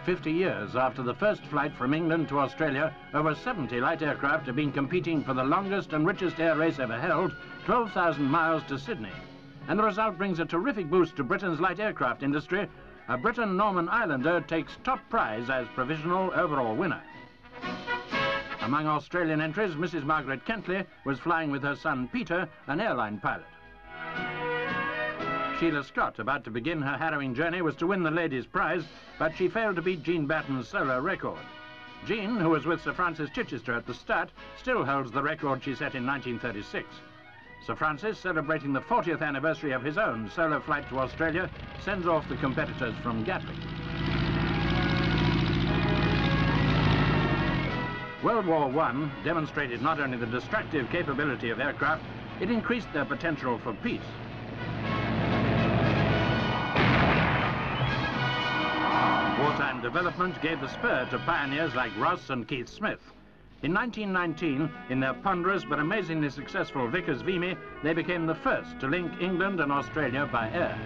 50 years after the first flight from England to Australia, over 70 light aircraft have been competing for the longest and richest air race ever held, 12,000 miles to Sydney. And the result brings a terrific boost to Britain's light aircraft industry. A Britten Norman Islander takes top prize as provisional overall winner. Among Australian entries, Mrs. Margaret Kentley was flying with her son Peter, an airline pilot. Sheila Scott, about to begin her harrowing journey, was to win the ladies' prize, but she failed to beat Jean Batten's solo record. Jean, who was with Sir Francis Chichester at the start, still holds the record she set in 1936. Sir Francis, celebrating the 40th anniversary of his own solo flight to Australia, sends off the competitors from Gatwick. World War I demonstrated not only the destructive capability of aircraft, it increased their potential for peace. Wartime development gave the spur to pioneers like Ross and Keith Smith. In 1919, in their ponderous but amazingly successful Vickers Vimy, they became the first to link England and Australia by air.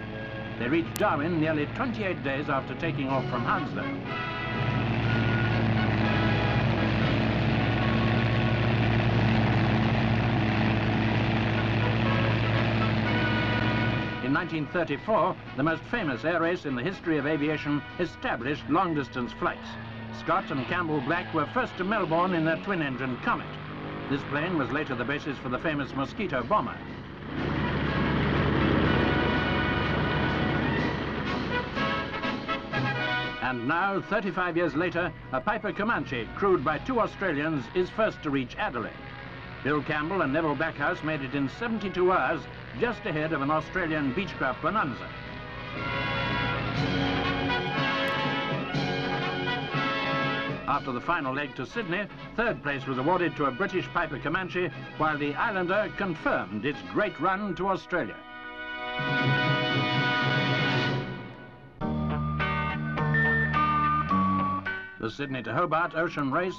They reached Darwin nearly 28 days after taking off from Hounslow. In 1934, the most famous air race in the history of aviation established long-distance flights. Scott and Campbell Black were first to Melbourne in their twin-engine Comet. This plane was later the basis for the famous Mosquito bomber. And now, 35 years later, a Piper Comanche, crewed by 2 Australians, is first to reach Adelaide. Bill Campbell and Neville Backhouse made it in 72 hours, just ahead of an Australian Beechcraft Bonanza. After the final leg to Sydney, 3rd place was awarded to a British Piper Comanche, while the Islander confirmed its great run to Australia. The Sydney to Hobart Ocean Race